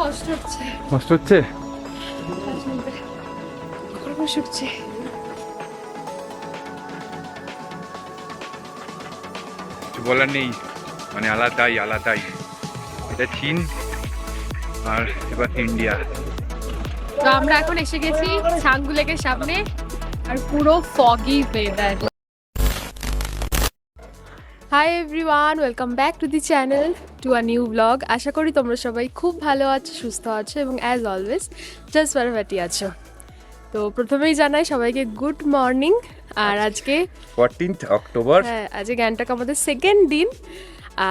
কষ্ট হচ্ছে, কষ্ট হচ্ছে। শুকছে। কিছু বলার নেই, মানে আলাদাই আলাদাই। এটা চীন আর এবার ইন্ডিয়া। তো আমরা এখন এসে গেছি ছাঙ্গু লেকের সামনে, আর পুরো foggy weather. Hi everyone, welcome back to the channel, to a new blog. আশা করি তোমরা সবাই খুব ভালো আছো, সুস্থ আছো এবং অ্যাজ অলওয়েজ জাস্ট ফাটাফাটি আছো। তো প্রথমেই জানাই সবাইকে গুড মর্নিং। আর আজকে 14th অক্টোবর। হ্যাঁ, আজকে গ্যাংটক আমাদের সেকেন্ড দিন।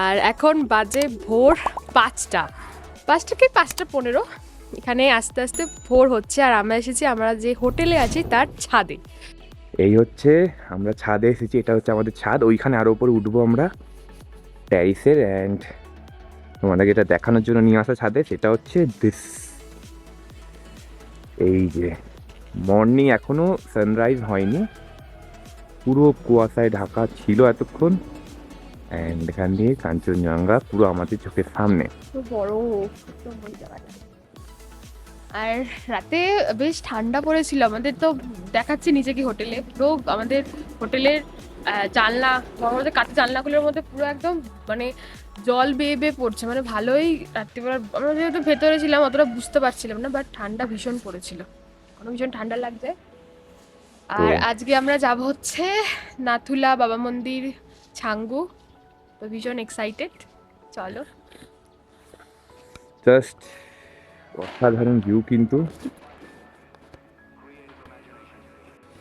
আর এখন বাজে ভোর 5:15। এখানে আস্তে আস্তে ভোর হচ্ছে, আর আমরা এসেছি আমরা যে হোটেলে আছি তার ছাদে। এই হচ্ছে আমরা ছাদে এসেছি, এটা হচ্ছে আমাদের ছাদ। ওইখানে আরো উপরে উঠবো আমরা ট্যারিসের। অ্যান্ড তোমাদেরকে এটা দেখানোর জন্য নিয়ে আসা ছাদে, সেটা হচ্ছে দিস। এই যে মর্নিং, এখনো সানরাইজ হয়নি, পুরো কুয়াশায় ঢাকা ছিল এতক্ষণ। অ্যান্ড এখান দিয়ে কাঞ্চনজঙ্ঘা পুরো আমাদের চোখের সামনে। বড় আর রাতে বেশ ঠান্ডা পড়েছিল। আমাদের তো দেখাচ্ছি নিচে কি হোটেলে, পুরো আমাদের হোটেলের জানলা, আমাদের কাঁচা জানলাগুলোর মধ্যে পুরো একদম মানে জল বেয়ে বেয়ে পড়ছে। মানে ভালোই রাত্রিবেলা আমরা যেহেতু ভেতরে ছিলাম অতটা বুঝতে পারছিলাম না, বাট ঠান্ডা ভীষণ পড়েছিল, কোনো ভীষণ ঠান্ডা লাগছে। আর আজকে আমরা যাব হচ্ছে নাথুলা বাবা মন্দির, ছাঙ্গু। তো ভীষণ এক্সাইটেড, চলো। জাস্ট অসাধারণ ভিউ কিন্তু।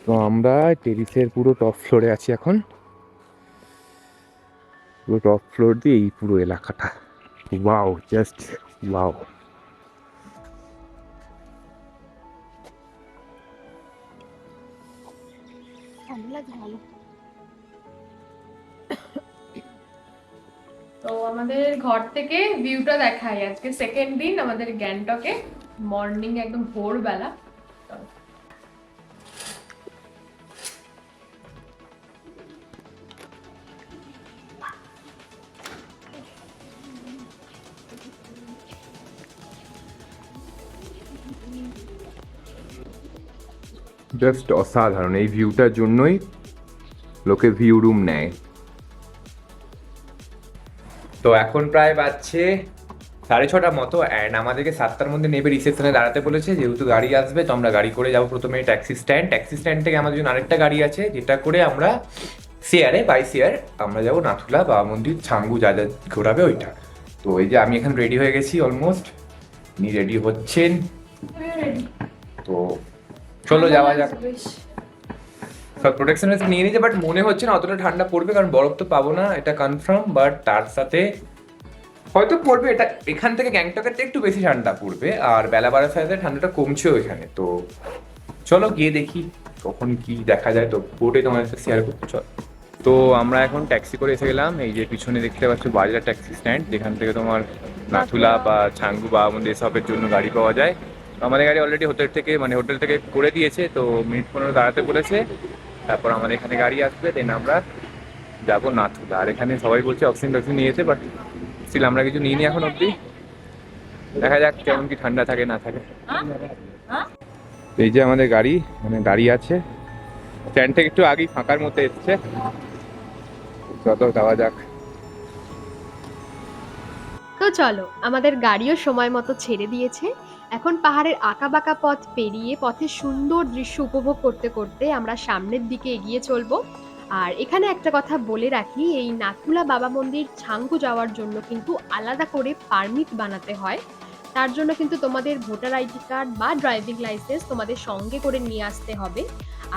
তো আমরা টেরিসের পুরো টপ ফ্লোরে আছি এখন। পুরো টপ ফ্লোর দিয়ে এই পুরো এলাকাটা, ওয়াও, জাস্ট ওয়াও। তো আমাদের ঘর থেকে ভিউটা দেখাই। আজকে সেকেন্ড দিন আমাদের গ্যাংটকে, মর্নিং একদম ভোরবেলা। জাস্ট অসাধারণ, এই ভিউটার জন্যই লোকে ভিউ রুম নেয়। তো এখন প্রায় বাজছে 6:30 মতো। অ্যান্ড আমাদেরকে 7টার মধ্যে নেবে রিসেপশনে দাঁড়াতে বলেছে, যেহেতু গাড়ি আসবে। তো আমরা গাড়ি করে যাবো প্রথমে ট্যাক্সি স্ট্যান্ড থেকে আমাদের জন্য আরেকটা গাড়ি আছে, যেটা করে আমরা বাই শেয়ার আমরা যাবো নাথুলা বাবা মন্দির, ছাঙ্গু যা যা ঘোরাবে ওইটা। তো এই যে আমি এখন রেডি হয়ে গেছি অলমোস্ট, উনি রেডি হচ্ছেন। তো চলো যাওয়া যাক। সব প্রোটেকশন নিয়ে নিয়েছে, বাট মনে হচ্ছে না অতটা ঠান্ডা পড়বে, কারণ বরফ তো পাবো না, এটা কনফার্ম। বাট তার সাথে হয়তো পড়বে, এটা এখান থেকে গ্যাংটকের থেকে একটু বেশি ঠান্ডা পড়বে, আর বেলা বাড়ার সাথে ঠান্ডাটা কমছেও এখানে। তো চলো গিয়ে দেখি কখন কি দেখা যায়। তো বোটে তোমাদের সাথে শেয়ার করতে চল। তো আমরা এখন ট্যাক্সি করে এসে গেলাম। এই যে পিছনে দেখতে পাচ্ছ বাজার ট্যাক্সি স্ট্যান্ড, যেখান থেকে তোমার নাথুলা বা ছাঙ্গু বা আমাদের এসবের জন্য গাড়ি পাওয়া যায়। আমাদের গাড়ি অলরেডি হোটেল থেকে করে দিয়েছে, তো মিনিট 15 দাঁড়াতে বলেছে। তারপর আমাদের এখানে গাড়ি আসবে, দেন আমরা যাবো নাথুলা। আর এখানে সবাই বলছে অক্সিজেন নিয়েছে, বাট স্টিল আমরা কিছু নিইনি এখন অব্দি। দেখা যাক কেমন কি ঠান্ডা থাকে না থাকে। এই যে আমাদের গাড়ি মানে দাঁড়িয়ে আছে, স্ট্যান্ড থেকে একটু আগেই ফাঁকার মধ্যে এসছে। যত যাওয়া যাক। তো চলো, আমাদের গাড়িও সময় মতো ছেড়ে দিয়েছে। এখন পাহাড়ের আঁকাবাঁকা পথ পেরিয়ে পথের সুন্দর দৃশ্য উপভোগ করতে করতে আমরা সামনের দিকে এগিয়ে চলবো। আর এখানে একটা কথা বলে রাখি, এই নাথুলা বাবা মন্দির ছাঙ্গু যাওয়ার জন্য কিন্তু আলাদা করে পারমিট বানাতে হয়। তার জন্য কিন্তু তোমাদের ভোটার আইডি কার্ড বা ড্রাইভিং লাইসেন্স তোমাদের সঙ্গে করে নিয়ে আসতে হবে।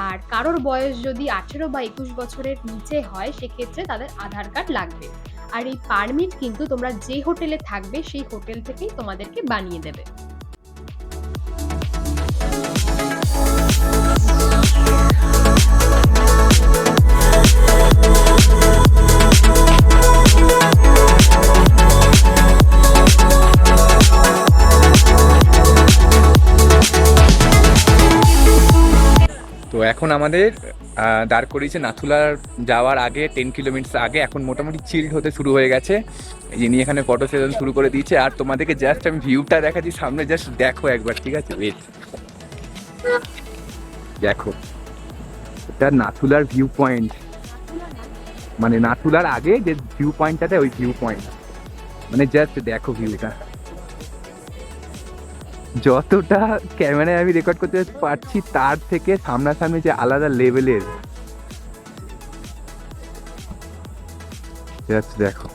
আর কারোর বয়স যদি 18 বা 21 বছরের নিচে হয়, সেক্ষেত্রে তাদের আধার কার্ড লাগবে। আর এই পারমিট কিন্তু তোমরা যে হোটেলে থাকবে সেই হোটেল থেকেই তোমাদেরকে বানিয়ে দেবে। তো এখন আমাদের দাঁড় করিয়েছে নাথুলার যাওয়ার আগে 10 কিলোমিটার আগে। এখন মোটামুটি চিল্ড হতে শুরু হয়ে গেছে, যিনি এখানে ফটো সেশন শুরু করে দিয়েছে। আর তোমাদেরকে জাস্ট আমি ভিউটা দেখাচ্ছি সামনে, জাস্ট দেখো একবার, ঠিক আছে? ওয়েট, দেখো এটা নাথুলার ভিউ পয়েন্ট, মানে নাথুলার আগে যে ভিউ পয়েন্টটাতে ওই ভিউ পয়েন্ট, মানে জাস্ট দেখো ভিউটা। যতটা ক্যামেরায় আমি রেকর্ড করতে পারছি তার থেকে সামনাসামনি যে আলাদা লেভেলের, জাস্ট দেখো।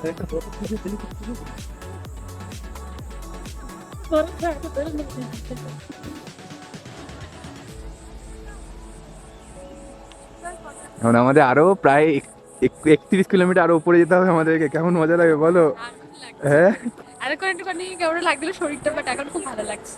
এখন আমাদের আরো প্রায় 31 কিলোমিটার আরো উপরে যেতে হবে আমাদেরকে। কেমন মজা লাগে বলো? হ্যাঁ, আরেকটু একটুখানি কেমন লাগছিল শরীরটা, বাট এখন খুব ভালো লাগছে।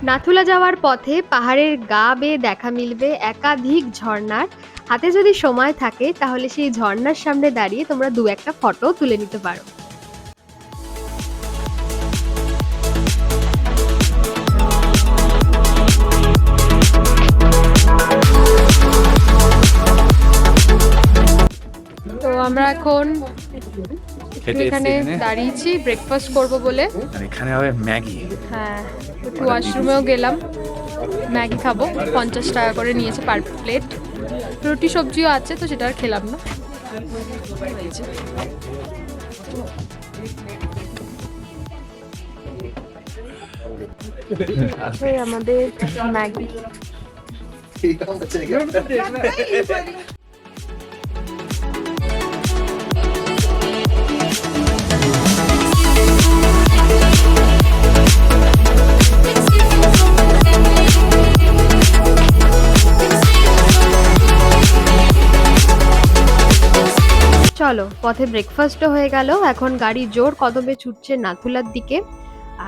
নাথুলা যাওয়ার পথে পাহাড়ের গা বেয়ে দেখা মিলবে একাধিক ঝর্ণার। হাতে যদি সময় থাকে তাহলে সেই ঝর্ণার সামনে দাঁড়িয়ে তোমরা দু একটা ফটো তুলে নিতে পারো। তো আমরা এখন এখানে দাঁড়িয়েছি ব্রেকফাস্ট করব বলে। আর এখানে হবে ম্যাগি। হ্যাঁ, একটু ওয়াশরুমেও গেলাম, ম্যাগি খাবো। 50 টাকা করে নিয়েছে পার প্লেট। রুটি সবজিও আছে, তো সেটা আর খেলাম না। আমাদের ম্যাগি। চলো, পথে ব্রেকফাস্টও হয়ে গেল। এখন গাড়ি জোর কদমে ছুটছে নাথুলার দিকে।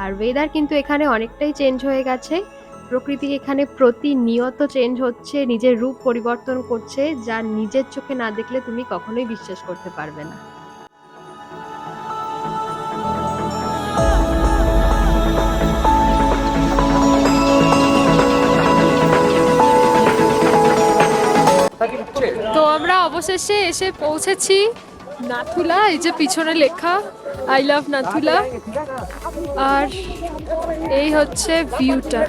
আর ওয়েদার কিন্তু এখানে অনেকটাই চেঞ্জ হয়ে গেছে। প্রকৃতি এখানে প্রতিনিয়ত চেঞ্জ হচ্ছে, নিজের রূপ পরিবর্তন করছে, যা নিজের চোখে না দেখলে তুমি কখনোই বিশ্বাস করতে পারবে না। তো আমরা অবশেষে এসে পৌঁছেছি নাথুলা। এই যে পিছনে লেখা আই লাভ নাথুলা, আর এই হচ্ছে ভিউটা।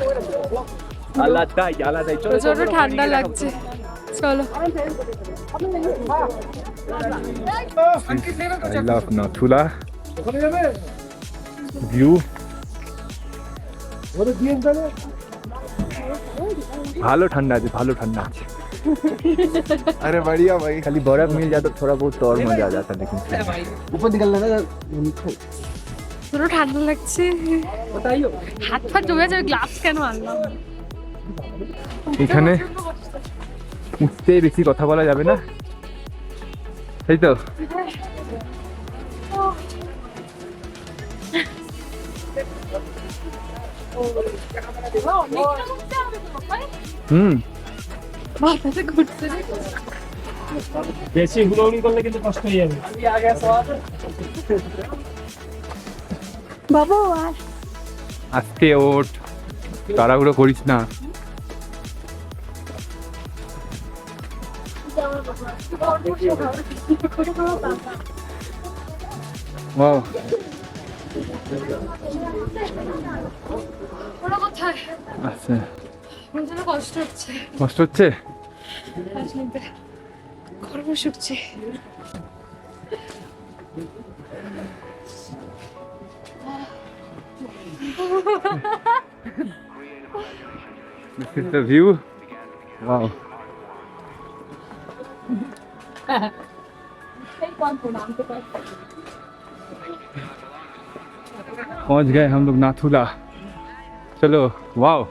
প্রচন্ড ঠান্ডা লাগছে। চলো, আই লাভ নাথুলা ভিউ। ভালো ঠান্ডা আছে, ভালো ঠান্ডা আছে। अरे बढ़िया भाई, खाली बर्फ मिल जाता थोड़ा बहुत तो और मजा आ जाता। लेकिन ऊपर निकलना ना, পুরো ঠান্ডা লাগছে, হাত পা জমে যাবে। গ্লাভস কেন আনলাম? এখানে উঠতে বেশি কথা বলা যাবে না, তাই তো? বেশি হুড়োহুড়ি করলে কিন্তু কষ্ট হয়ে যাবে। বাবা আজকে ওঠ, তাড়াহুড়ো করিস না। ওয়াও, আচ্ছা, কষ্ট হচ্ছে, কষ্ট হচ্ছে। গরম শুকছে। This is the view. Wow. पहुंच गए हम लोग नाथुला। चलो, वाओ।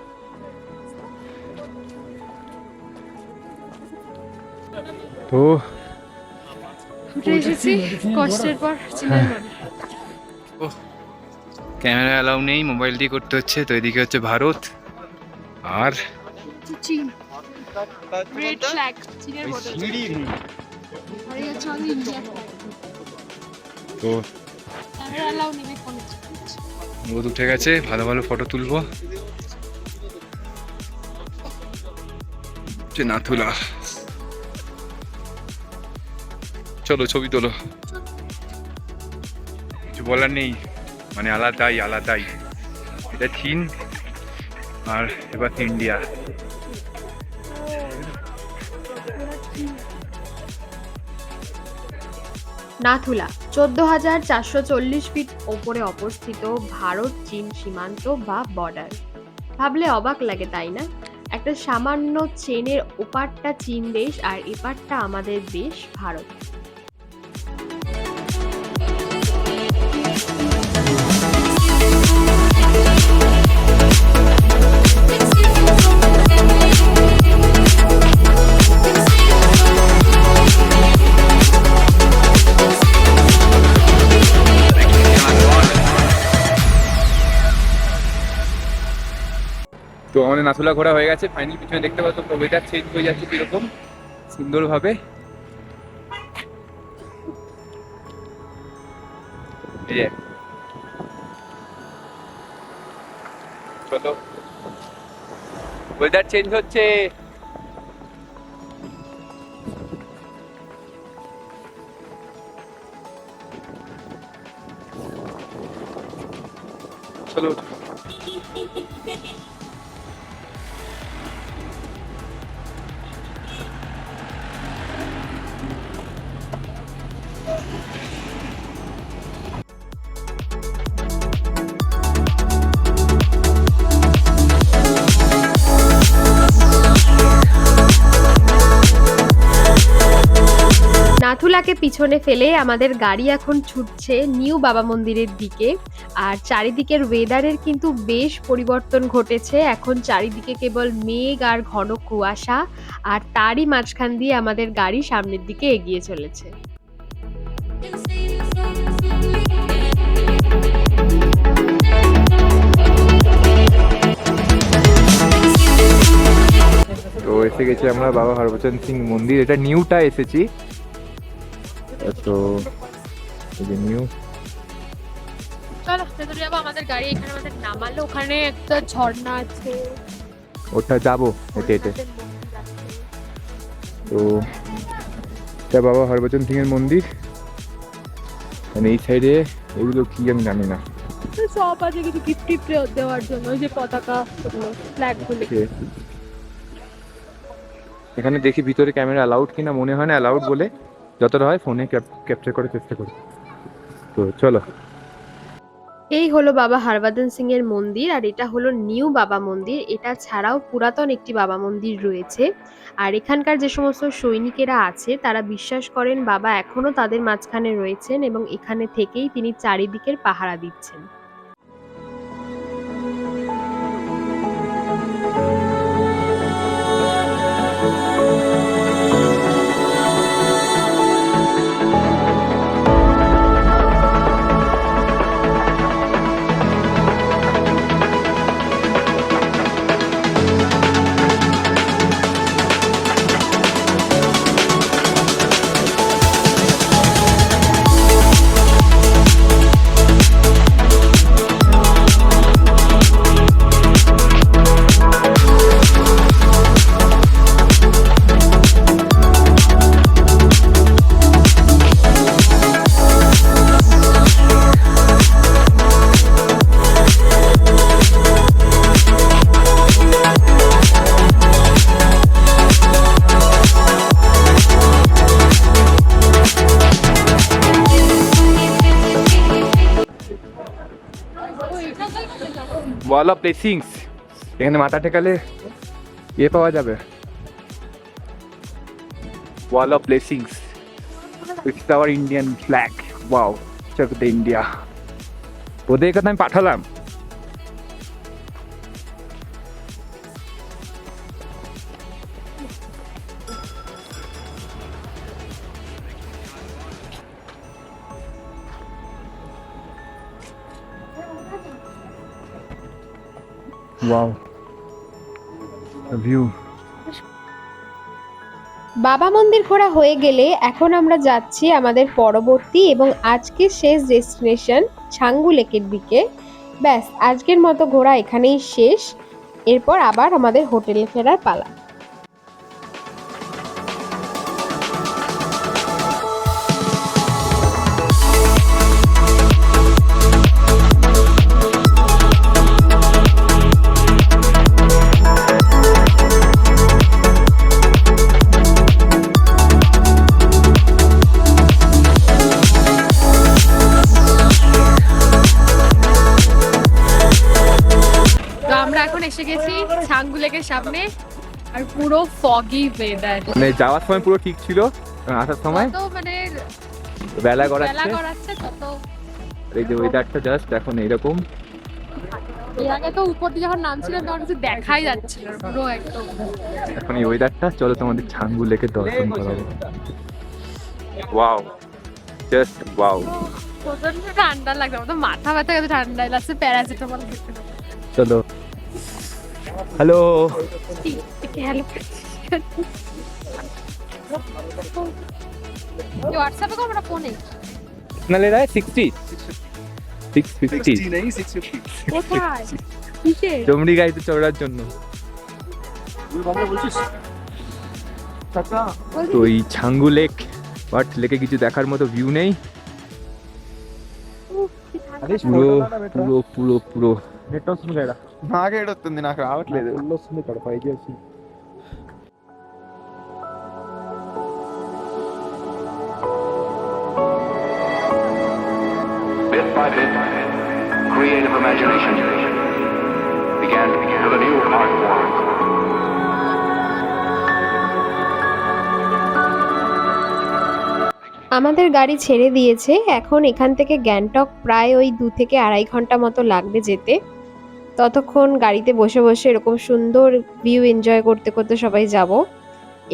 তো উঠে এসেছি কষ্টের পর চিলের মনে। ওহ, ক্যামেরা অ্যালাউ নেই, মোবাইল দিয়ে করতে হচ্ছে। তো এদিকে হচ্ছে ভারত আর চীন রেড ফ্ল্যাগ চীনের বর্ডার আর এই হচ্ছে আমাদের ইন্ডিয়া ফ্ল্যাগ তো ক্যামেরা অ্যালাউ নেই ফোনে রোদ উঠে গেছে, ভালো ভালো ফটো তুলবো। যে নাথুলা, চলো ছবি তোলো। কিছু বলার নেই, মানে আলাদাই আলাদাই। এটা চীন আর এবার ইন্ডিয়া। নাথুলা 14,440 ফিট ওপরে অবস্থিত ভারত চীন সীমান্ত বা বর্ডার। ভাবলে অবাক লাগে তাই না? একটা সামান্য চেনের ওপারটা চীন দেশ আর এপারটা আমাদের দেশ ভারত। তো আমাদের নাথুলা ঘোরা হয়ে গেছে ফাইনালি। পিছনে দেখতে পাচ্ছ ওয়েদার চেঞ্জ হয়ে যাচ্ছে কিরকম সুন্দরভাবে। এই যে চলো, ওয়েদার চেঞ্জ হচ্ছে। চলো নাথুলাকে পিছনে ফেলে আমাদের গাড়ি এখন ছুটছে নিউ বাবা মন্দিরের দিকে। আর চারিদিকের ওয়েদারের কিন্তু বেশ পরিবর্তন ঘটেছে। এখন চারিদিকে কেবল মেঘ আর ঘন কুয়াশা, আর তারই মাঝখান দিয়ে আমাদের গাড়ি সামনের দিকে এগিয়ে চলেছে। তো এসে গেছি আমরা বাবা হরভজন সিং মন্দির। এটা নিউটা এসেছি, তো এই যে নিউ। চলো ভেতরে যাবো। আমাদের গাড়ি এখানে আমাদের নামালো, ওখানে একটা ঝর্ণা আছে, ওটা যাবো হেঁটে হেঁটে। তো এটা বাবা হরভজন সিং এর মন্দির। মানে এই সাইডে এগুলো কি আমি জানি না, সব আছে কিছু গিফট টিফট দেওয়ার জন্য, ওই যে পতাকা ফ্ল্যাগ গুলো। এখানে দেখি ভিতরে ক্যামেরা অ্যালাউড কিনা, মনে হয় না অ্যালাউড বলে, যতটা হয় ফোনে ক্যাপচার করার চেষ্টা করি। তো চলো, এই হলো বাবা হরভজন সিং এর মন্দির, আর এটা হলো নিউ বাবা মন্দির। এটা ছাড়াও পুরাতন একটি বাবা মন্দির রয়েছে। আর এখানকার যে সমস্ত সৈনিকেরা আছে তারা বিশ্বাস করেন বাবা এখনো তাদের মাঝখানে রয়েছেন এবং এখানে থেকেই তিনি চারিদিকের পাহারা দিচ্ছেন। Wall of blessings. এখানে মাথা ঠেকালে ইয়ে পাওয়া যাবে, wall of blessings. It's our Indian flag. Wow, check the India. ওদের কথা আমি পাঠালাম। Wow view. বাবা মন্দির ঘোরা হয়ে গেলে এখন আমরা যাচ্ছি আমাদের পরবর্তী এবং আজকের শেষ ডেস্টিনেশন ছাঙ্গু লেকের দিকে। ব্যাস আজকের মতো ঘোরা এখানেই শেষ। এরপর আবার আমাদের হোটেলে ফেরার পালা। তো আমরা এখন এসে গেছি ছাঙ্গু লেকের সামনে, আর পুরো ফগি ওয়েদার। মানে যাওয়ার সময় পুরো ঠিক ছিল, আসার সময় তো মানে বেলা বেলা গড়াচ্ছে। গড়াচ্ছে তত। এই যে ওয়েদারটা জাস্ট এখন এইরকম। এর আগে তো উপর দিয়ে যখন নামছিলাম তখন কিছু দেখাই যাচ্ছিল না, পুরো একদম। এখন এই ওয়েদারটা, চলো তোমাদের ছাঙ্গু লেকের দর্শন করাবো। Wow, just wow. প্রচন্ড ঠান্ডা লাগছে, আমার তো মাথা ব্যথা এত ঠান্ডায় লাগছে, প্যারাসিটামল খেতে। চলো। হ্যালো। হ্যালো, হোয়াটসঅ্যাপে কো আমরা ফোনে कितना ले रहा है? 60 650 नहीं 650 কোথায় কিসে ডমরি গাড়িতে চড়ার জন্য। তো এই ছাঙ্গু লেক, বাট লেকে কিছু দেখার মতো ভিউ নেই। পুরো পুরো পুরো পুরো నెట్ వస్తుంది కదా, నాకేడొస్తుంది, నాకు రావట్లేదు. ఫుల్ వస్తుంది ఇక్కడ 5G వస్తుంది. Bit by bit, creative imagination began with a new art form. আমাদের গাড়ি ছেড়ে দিয়েছে। এখন এখান থেকে গ্যাংটক প্রায় ওই 2 থেকে 2.5 ঘন্টা মতো লাগবে যেতে। ততক্ষণ গাড়িতে বসে বসে এরকম সুন্দর ভিউ এনজয় করতে করতে সবাই যাব।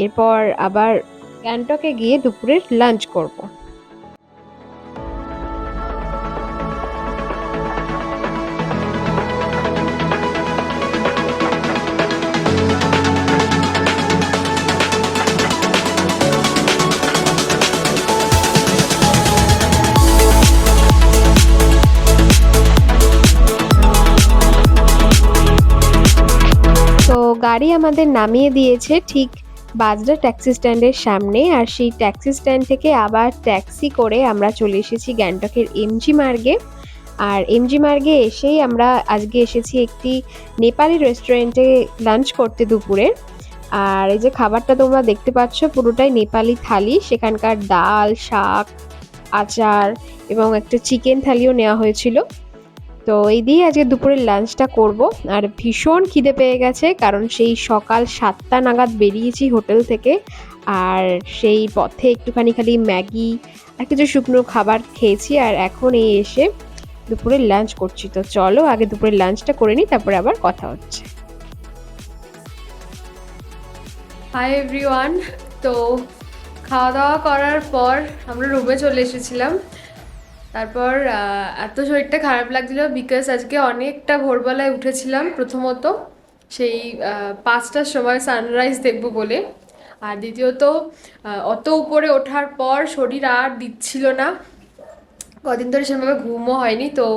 এরপর আবার গ্যাংটকে গিয়ে দুপুরের লাঞ্চ করব। তো গাড়ি আমাদের নামিয়ে দিয়েছে ঠিক বাজরা ট্যাক্সি স্ট্যান্ডের সামনে, আর সেই ট্যাক্সি স্ট্যান্ড থেকে আবার ট্যাক্সি করে আমরা চলে এসেছি গ্যাংটকের এমজি মার্গে। আর এমজি মার্গে এসেই আমরা আজকে এসেছি একটি নেপালি রেস্টুরেন্টে লাঞ্চ করতে দুপুরে। আর এই যে খাবারটা তোমরা দেখতে পাচ্ছ পুরোটাই নেপালি থালি, সেখানকার ডাল, শাক, আচার এবং একটা চিকেন থালিও নেওয়া হয়েছিল। তো এই দিয়ে আজকে দুপুরের লাঞ্চটা করব। আর ভীষণ খিদে পেয়ে গেছে, কারণ সেই সকাল 7টা নাগাদ বেরিয়েছি হোটেল থেকে। আর সেই পথে একটুখানি খালি ম্যাগি আর কিছু শুকনো খাবার খেয়েছি, আর এখন এই এসে দুপুরের লাঞ্চ করছি। তো চলো আগে দুপুরের লাঞ্চটা করে নিই, তারপরে আবার কথা হচ্ছে। হাই এভরিওয়ান, তো খাওয়া দাওয়া করার পর আমরা রুমে চলে এসেছিলাম। তারপর এত শরীরটা খারাপ লাগছিল, বিকজ আজকে অনেকটা ভোরবেলায় উঠেছিলাম। প্রথমত সেই 5টার সময় সানরাইজ দেখবো বলে, আর দ্বিতীয়ত অত উপরে ওঠার পর শরীর আর দিচ্ছিল না। কদিন ধরে সেভাবে ঘুমও হয়নি, তো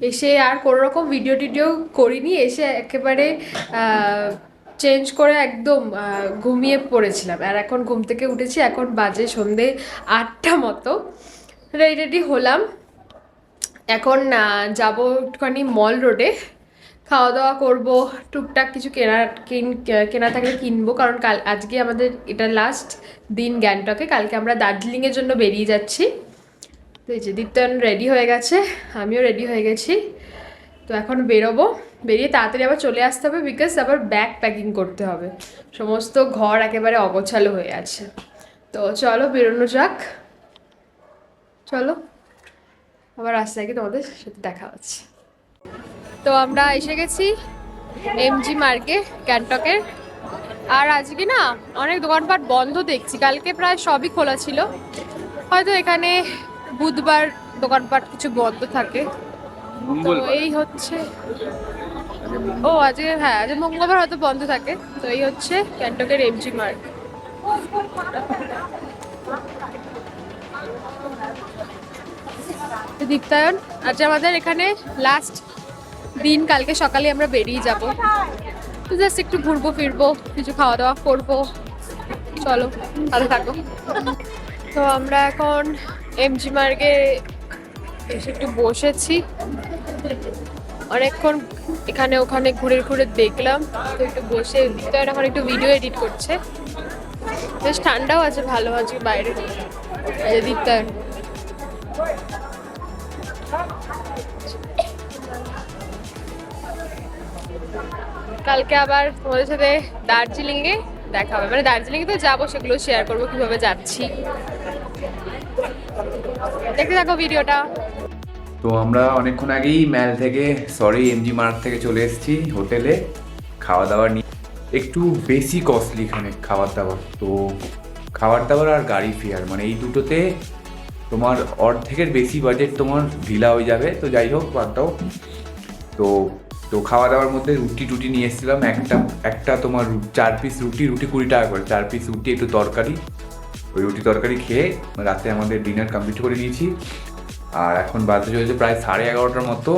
এসে আর কোনো রকম ভিডিও টিডিও করিনি। এসে একেবারে চেঞ্জ করে একদম ঘুমিয়ে পড়েছিলাম। আর এখন ঘুম থেকে উঠেছি, এখন বাজে সন্ধে 8টা মতো। রেডি হলাম, এখন যাব একটুখানি মল রোডে, খাওয়া দাওয়া করব, টুকটাক কিছু কেনা থাকলে কিনবো, কারণ আজকে আমাদের এটা লাস্ট দিন গ্যাংটকে। কালকে আমরা দার্জিলিংয়ের জন্য বেরিয়ে যাচ্ছি। তো এই যে দীপ্তন রেডি হয়ে গেছে, আমিও রেডি হয়ে গেছি। তো এখন বেরোবো, বেরিয়ে তাড়াতাড়ি আবার চলে আসতে হবে, বিকজ আবার ব্যাগ প্যাকিং করতে হবে। সমস্ত ঘর একেবারে অগোছালো হয়ে আছে। তো চলো বেরোনো যাক, চলো আবার রাস্তায় গিয়ে তোমাদের সাথে দেখা হচ্ছে। তো আমরা এসে গেছি এমজি মার্গে গ্যাংটকের। আর আজকে না অনেক দোকানপাট বন্ধ দেখছি, কালকে প্রায় সবই খোলা ছিল। হয়তো এখানে বুধবার দোকানপাট কিছু বন্ধ থাকে। তো এই হচ্ছে ও আজকে হ্যাঁ, আজকে মঙ্গলবার হয়তো বন্ধ থাকে। তো এই হচ্ছে গ্যাংটকের এমজি মার্ট। দীপ্তায়ন, আজ আমাদের এখানে লাস্ট দিন, কালকে সকালে আমরা বেরিয়ে যাব। তো জাস্ট একটু ঘুরবো ফিরবো, কিছু খাওয়া দাওয়া করবো। চলো ভালো থাকো। তো আমরা এখন এমজি মার্গে এসে একটু বসেছি, অনেকক্ষণ এখানে ওখানে ঘুরে ঘুরে দেখলাম। তো একটু বসে দীপ্তায়ন এখন একটু ভিডিও এডিট করছে। বেশ ঠান্ডাও আছে, ভালো আছে বাইরে। এই যে দীপ্তায়ন। কালকে আবার তোমাদের সাথে দার্জিলিং এ দেখা হবে, মানে দার্জিলিং এ তো যাবো, সেগুলো শেয়ার করবো কিভাবে যাচ্ছি। দেখতে থাকো ভিডিওটা। তো আমরা অনেকক্ষণ আগেই ম্যাল থেকে এমজি মার্ট থেকে চলে এসেছি হোটেলে। খাওয়া দাওয়া নিয়ে একটু বেশি কস্টলি এখানে খাবার দাবার। তো খাবার দাবার আর গাড়ি ফেয়ার মানে এই দুটোতে তোমার অর্ধেকের বেশি বাজেট তোমার ঢিলা হয়ে যাবে। তো যাই হোক, বাদ দাও। তো তো খাওয়া দাওয়ার মধ্যে রুটি টুটি নিয়ে এসেছিলাম। একটা তোমার 4 পিস রুটি 20 টাকা করে, 4 পিস রুটি একটু তরকারি। ওই রুটি তরকারি খেয়ে রাতে আমাদের ডিনার কমপ্লিট করে নিয়েছি। আর এখন বাজে চলেছে প্রায় 11:30টার মতো।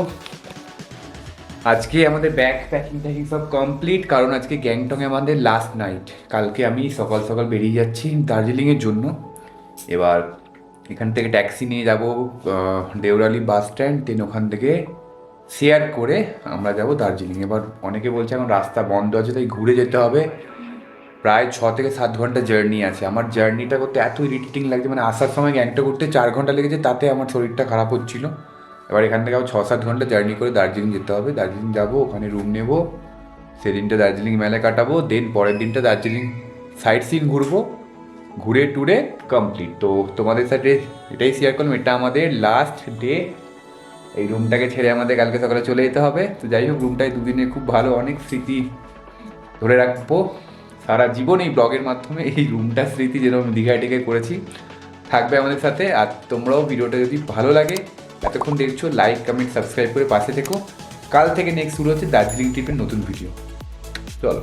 আজকে আমাদের ব্যাগ প্যাকিং সব কমপ্লিট, কারণ আজকে গ্যাংটকে আমাদের লাস্ট নাইট। কালকে আমি সকাল সকাল বেরিয়ে যাচ্ছি দার্জিলিংয়ের জন্য। এবার এখান থেকে ট্যাক্সি নিয়ে যাব দেওরালি বাস স্ট্যান্ড, দেন ওখান থেকে শেয়ার করে আমরা যাব দার্জিলিং। এবার অনেকে বলছে এখন রাস্তা বন্ধ আছে, তাই ঘুরে যেতে হবে। প্রায় 6 থেকে 7 ঘন্টা জার্নি আছে। আমার জার্নিটা করতে এত ইরিটেটিং লাগছে, মানে আসার সময় গ্যাংটক করতে 4 ঘন্টা লেগেছে, তাতে আমার শরীরটা খারাপ হচ্ছিল। এবার এখান থেকে আবার 6-7 ঘন্টা জার্নি করে দার্জিলিং যেতে হবে। দার্জিলিং যাব, ওখানে রুম নেব, সেদিনটা দার্জিলিং মেলা কাটাবো, দেন পরের দিনটা দার্জিলিং সাইট সিন ঘুরবো, ঘুরে টুরে কমপ্লিট। তো তোমাদের সাথে এটাই শেয়ার করলাম, এটা আমাদের লাস্ট ডে। এই রুমটাকে ছেড়ে আমাদের কালকে সকালে চলে যেতে হবে। তো যাই হোক, রুমটায় দুদিনে খুব ভালো অনেক স্মৃতি ধরে রাখবো সারা জীবন এই ব্লগের মাধ্যমে। এই রুমটার স্মৃতি যেরকম দীঘায় টিঘায় করেছি থাকবে আমাদের সাথে। আর তোমরাও ভিডিওটা যদি ভালো লাগে, এতক্ষণ দেখছো, লাইক কমেন্ট সাবস্ক্রাইব করে পাশে থেকো। কাল থেকে নেক্সট শুরু হচ্ছে দার্জিলিং ট্রিপের নতুন ভিডিও। চলো।